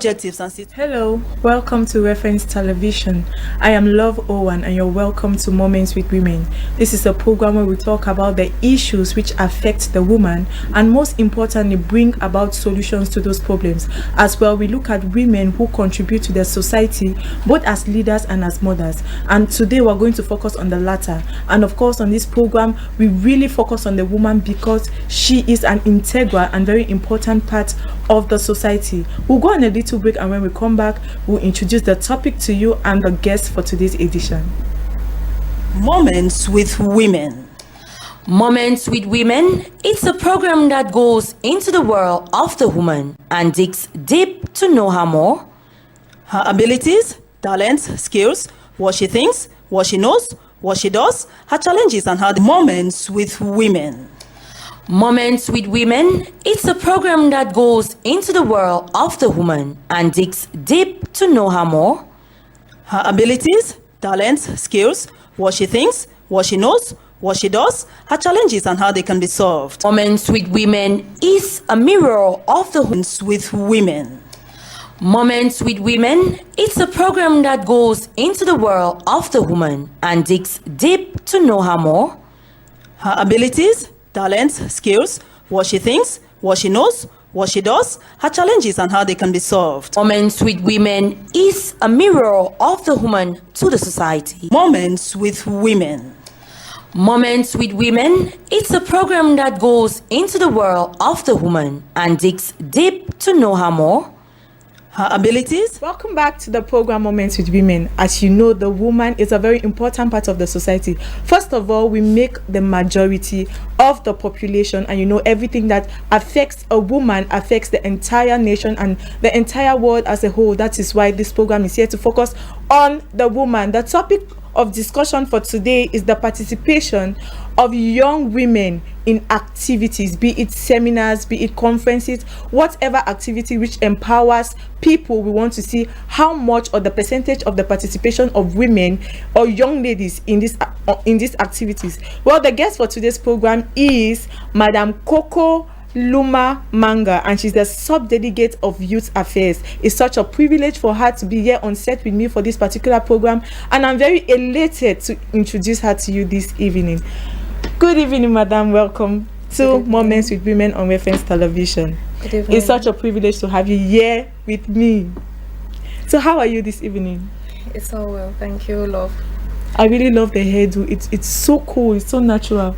Objectives and Hello, welcome to Reference Television. I am Love Owen and you're welcome to Moments with Women. This is a program where we talk about the issues which affect the woman and most importantly bring about solutions to those problems. As well, we look at women who contribute to the society both as leaders and as mothers. And today we're going to focus on the latter. And of course on this program we really focus on the woman because she is an integral and very important part of the society. We'll go on a little break and when we come back we'll introduce the topic to you and the guest for today's edition. Moments with Women. Moments with Women, it's a program that goes into the world of the woman and digs deep to know her more. Her abilities, talents, skills, what she thinks, what she knows, what she does, her challenges and her Moments with Women. Moments with Women, it's a program that goes into the world of the woman and digs deep to know her more. Her abilities, talents, skills, what she thinks, what she knows, what she does, her challenges and how they can be solved. Moments with Women is a mirror of the Moments with Women. Moments with Women, it's a program that goes into the world of the woman and digs deep to know her more. Her abilities, talents, skills, what she thinks, what she knows, what she does, her challenges and how they can be solved. Moments with Women is a mirror of the woman to the society. Moments with Women. Moments with Women, it's a program that goes into the world of the woman and digs deep to know her more. Her abilities. Welcome back to the program Moments with Women. As you know, the woman is a very important part of the society. First of all, we make the majority of the population, and you know everything that affects a woman affects the entire nation and the entire world as a whole. That is why this program is here to focus on the woman. The topic of discussion for today is the participation of young women in activities, be it seminars, be it conferences, whatever activity which empowers people. We want to see how much or the percentage of the participation of women or young ladies in these activities. Well, the guest for today's program is Madam Coco Luma Manga, and she's the sub-delegate of Youth Affairs. It's such a privilege for her to be here on set with me for this particular program, and I'm very elated to introduce her to you this evening. Good evening, Madam. Welcome to Moments with Women on Reference Television. Good evening. It's such a privilege to have you here with me. So how are you this evening? It's all well, thank you, love. I really love the hairdo. It's so cool. It's so natural.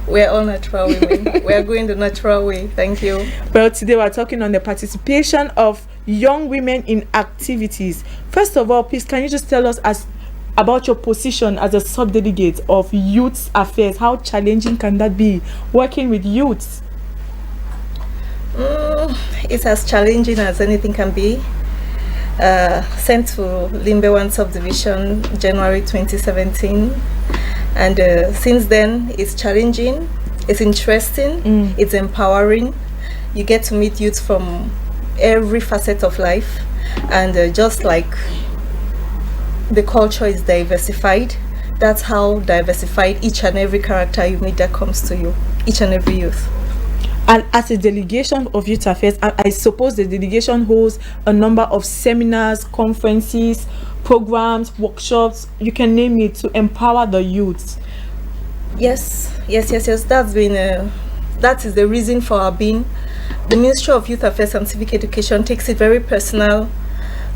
We're all natural women. We're going the natural way. Thank you. Well, today we're talking on the participation of young women in activities. First of all, please, can you just tell us about your position as a sub-delegate of Youth Affairs? How challenging can that be, working with youths? It's as challenging as anything can be. Sent to Limbe 1 subdivision January 2017. And since then, it's challenging, it's interesting, it's empowering. You get to meet youth from every facet of life. And just like the culture is diversified, that's how diversified each and every character you meet that comes to you, each and every youth. And as a delegation of Youth Affairs, I suppose the delegation holds a number of seminars, conferences, programs, workshops, you can name it, to empower the youths. Yes. That is the reason for our being. The Ministry of Youth Affairs and Civic Education takes it very personal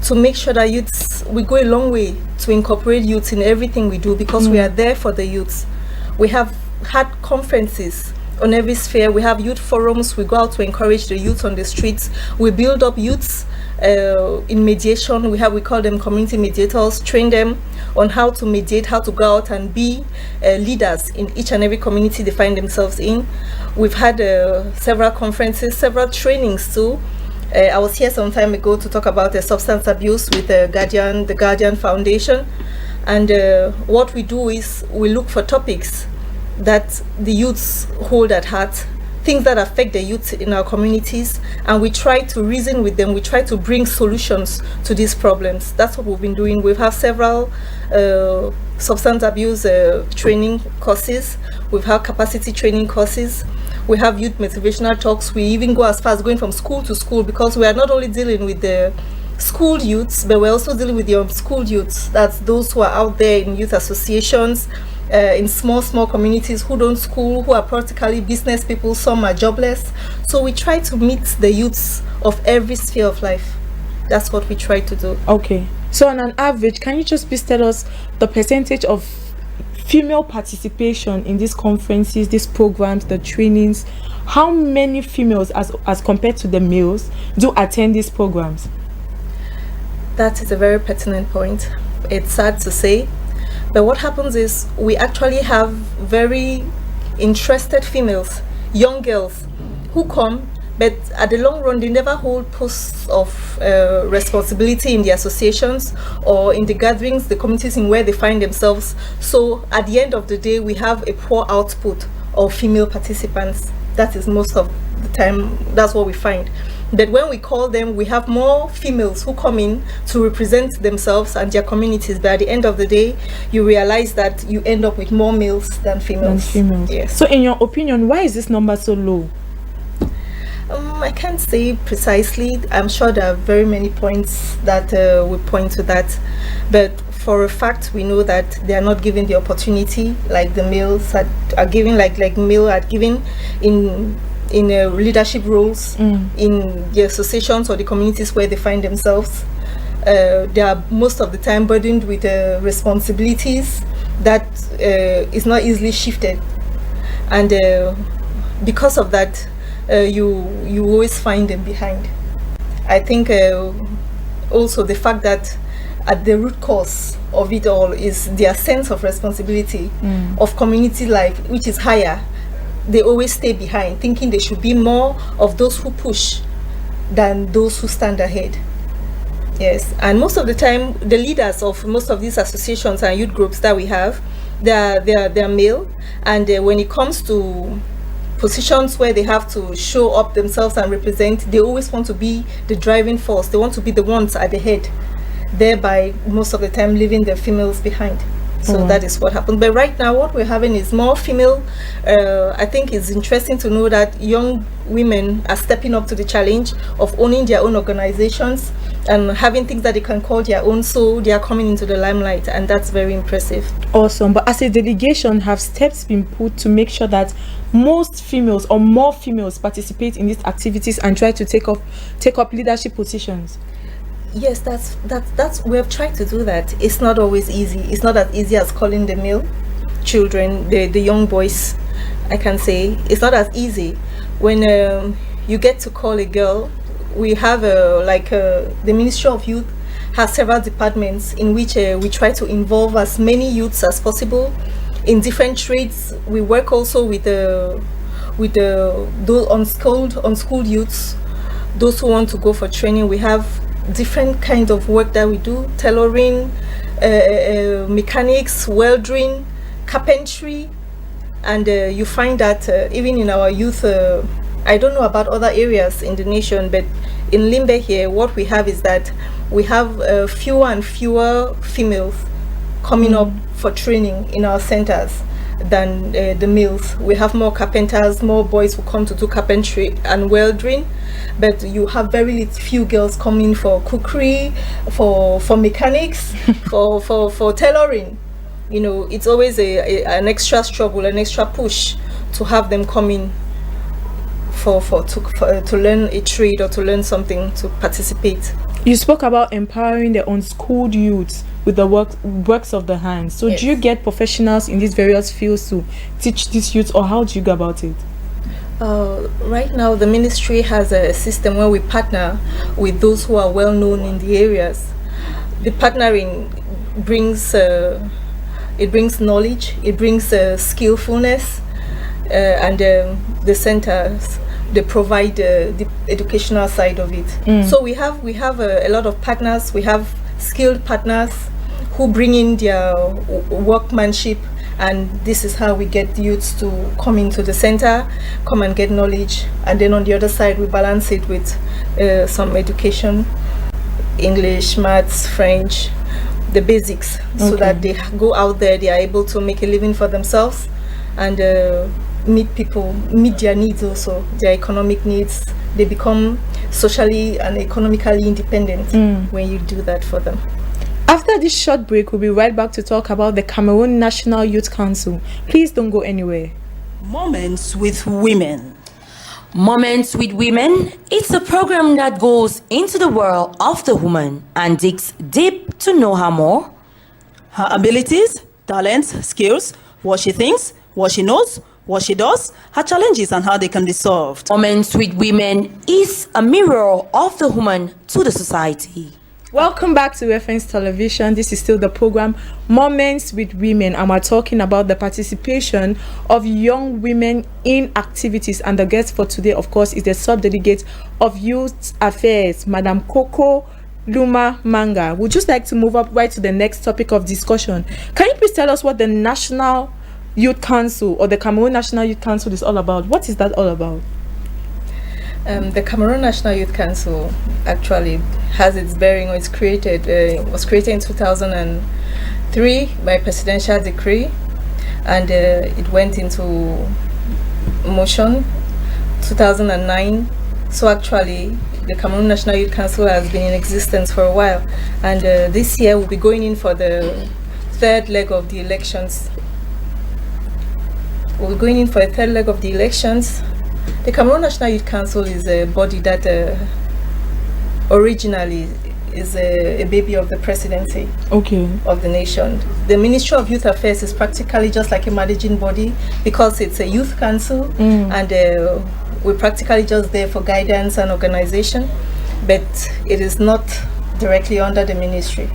to make sure that youths, we go a long way to incorporate youths in everything we do, because we are there for the youths. We have had conferences on every sphere. We have youth forums. We go out to encourage the youth on the streets. We build up youths in mediation. We call them community mediators, train them on how to mediate, how to go out and be leaders in each and every community they find themselves in. We've had several conferences, several trainings too. I was here some time ago to talk about substance abuse with the Guardian Foundation, and what we do is we look for topics that the youths hold at heart, things that affect the youth in our communities, and we try to reason with them. We try to bring solutions to these problems. That's what we've been doing. We've had several substance abuse training courses. We've had capacity training courses. We have youth motivational talks. We even go as far as going from school to school, because we are not only dealing with the school youths, but we're also dealing with the unschooled youths. That's those who are out there in youth associations, in small communities, who don't school, who are practically business people. Some are jobless. So we try to meet the youths of every sphere of life. That's what we try to do. Okay. So on an average, can you just please tell us the percentage of female participation in these conferences, these programs, the trainings? How many females as compared to the males do attend these programs? That is a very pertinent point. It's sad to say, but what happens is we actually have very interested females, young girls, who come, but at the long run, they never hold posts of responsibility in the associations or in the gatherings, the communities in where they find themselves. So at the end of the day, we have a poor output of female participants. That is most of the time, that's what we find. But when we call them, we have more females who come in to represent themselves and their communities. But at the end of the day, you realize that you end up with more males than females. Yes. So in your opinion, why is this number so low? I can't say precisely. I'm sure there are very many points that would point to that. But for a fact, we know that they are not given the opportunity like the males are given, like male are given in leadership roles in the associations or the communities where they find themselves. They are most of the time burdened with responsibilities that is not easily shifted, and because of that, you always find them behind. I think also the fact that at the root cause of it all is their sense of responsibility of community life, which is higher. They always stay behind, thinking they should be more of those who push than those who stand ahead. Yes, and most of the time, the leaders of most of these associations and youth groups that we have, they're male, and when it comes to positions where they have to show up themselves and represent, they always want to be the driving force. They want to be the ones at the head, thereby most of the time leaving the females behind. So that is what happened. But right now, what we're having is more female. I think it's interesting to know that young women are stepping up to the challenge of owning their own organizations and having things that they can call their own. So they are coming into the limelight, and that's very impressive. Awesome. But as a delegation, have steps been put to make sure that most females or more females participate in these activities and try to take up leadership positions? Yes, that's we have tried to do that. It's not always easy. It's not as easy as calling the male children, the young boys. I can say it's not as easy. When you get to call a girl, we have the Ministry of Youth has several departments in which we try to involve as many youths as possible in different trades. We work also with those unschooled youths, those who want to go for training. We have different kinds of work that we do: tailoring, mechanics, welding, carpentry, and you find that even in our youth, I don't know about other areas in the nation, but in Limbe here, what we have is that we have fewer and fewer females coming up for training in our centers than the males. We have more carpenters, more boys who come to do carpentry and welding, but you have very few girls coming for cookery, for mechanics, for tailoring. You know, it's always an extra struggle, an extra push to have them come in to learn a trade or to learn something, to participate. You spoke about empowering the unschooled youths with the works of the hands. So yes. Do you get professionals in these various fields to teach these youths, or how do you go about it? Right now, the ministry has a system where we partner with those who are well known in the areas. The partnering brings knowledge, it brings skillfulness, and the centers, they provide the educational side of it. So we have a lot of partners. We have skilled partners who bring in their workmanship, and this is how we get youths to come into the center, come and get knowledge. And then on the other side, we balance it with some education, English, maths, French, the basics, so that they go out there, they are able to make a living for themselves, and meet their needs also, their economic needs. They become socially and economically independent when you do that for them. After this short break, we'll be right back to talk about the Cameroon National Youth Council. Please don't go anywhere. Moments with Women. Moments with Women, it's a program that goes into the world of the woman and digs deep to know her more. Her abilities, talents, skills, what she thinks, what she knows, what she does, her challenges and how they can be solved. Moments with Women is a mirror of the woman to the society. Welcome back to Reference Television. This is still the program Moments with Women, and we're talking about the participation of young women in activities. And the guest for today, of course, is the subdelegate of Youth Affairs, Madam Coco Luma Manga. We'd just like to move up right to the next topic of discussion. Can you please tell us what the National Youth Council or the Cameroon National Youth Council is all about? What is that all about? The Cameroon National Youth Council actually has its bearing, or was created in 2003 by presidential decree, and it went into motion 2009. So actually, the Cameroon National Youth Council has been in existence for a while, and this year we'll be going in for the third leg of the elections. We're going in for a third leg of the elections. The Cameroon National Youth Council is a body that originally is a baby of the presidency of the nation. The Ministry of Youth Affairs is practically just like a managing body because it's a youth council, and we're practically just there for guidance and organization, but it is not directly under the ministry.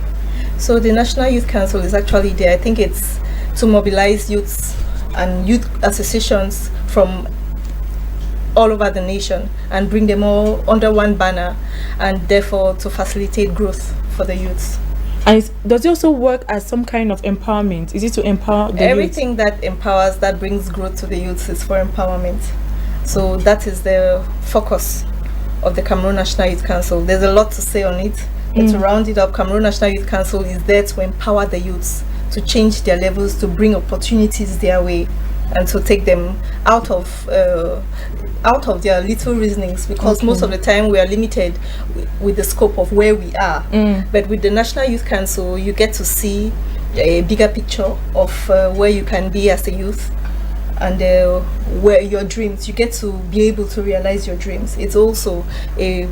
So the National Youth Council is actually there. I think it's to mobilize youths and youth associations from all over the nation and bring them all under one banner, and therefore to facilitate growth for the youths. And does it also work as some kind of empowerment? Is it to empower the Everything that empowers, that brings growth to the youths, is for empowerment. So that is the focus of the Cameroon National Youth Council. There's a lot to say on it, but to round it up, Cameroon National Youth Council is there to empower the youths, to change their levels, to bring opportunities their way, and to take them out of their little reasonings, because most of the time we are limited with the scope of where we are. But with the National Youth Council, you get to see a bigger picture of where you can be as a youth, and where your dreams, you get to be able to realize your dreams. It's also a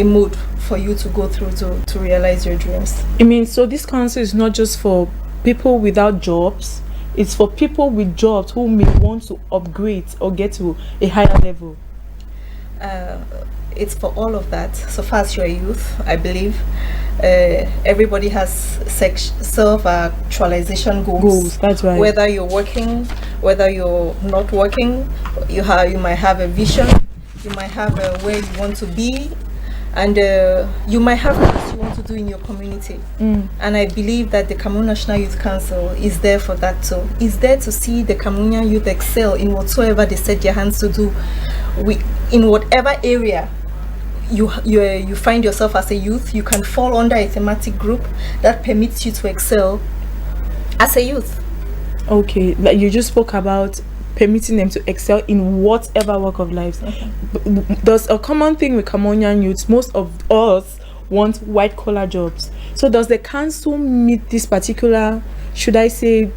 mode for you to go through to realize your dreams. I mean, so this council is not just for people without jobs, it's for people with jobs who may want to upgrade or get to a higher level. It's for all of that. So far as you're a youth, I believe everybody has self-actualization goals. That's right. Whether you're working, whether you're not working, you might have a vision, you might have where you want to be, and you might have what you want to do in your community. And I believe that the Cameroon National Youth Council is there for that too. It's there to see the Cameroonian youth excel in whatsoever they set their hands to do. In whatever area you find yourself as a youth, you can fall under a thematic group that permits you to excel as a youth. Okay, like you just spoke about permitting them to excel in whatever walk of life. There's a common thing with Cameroonian youths. Most of us want white collar jobs. So does the council meet this particular, should I say,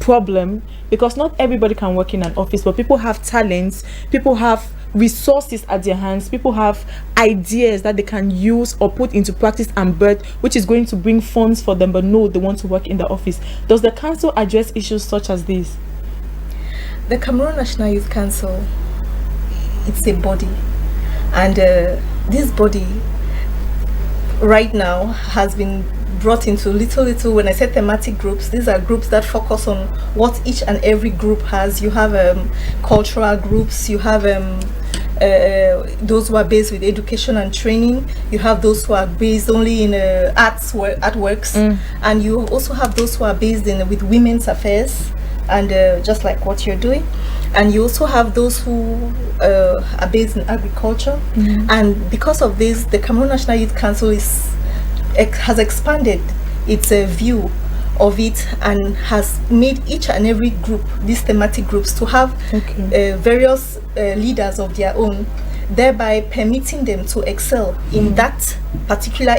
problem? Because not everybody can work in an office, but people have talents, people have resources at their hands, people have ideas that they can use or put into practice and birth, which is going to bring funds for them, but no, they want to work in the office. Does the council address issues such as this? The Cameroon National Youth Council, it's a body, and this body right now has been brought into little, when I say thematic groups, these are groups that focus on what each and every group has. You have cultural groups, you have those who are based with education and training, you have those who are based only in artworks, and you also have those who are based with women's affairs, and just like what you're doing, and you also have those who are based in agriculture. And because of this, the Cameroon National Youth Council has expanded its view of it, and has made each and every group, these thematic groups, to have various leaders of their own, thereby permitting them to excel in that particular area.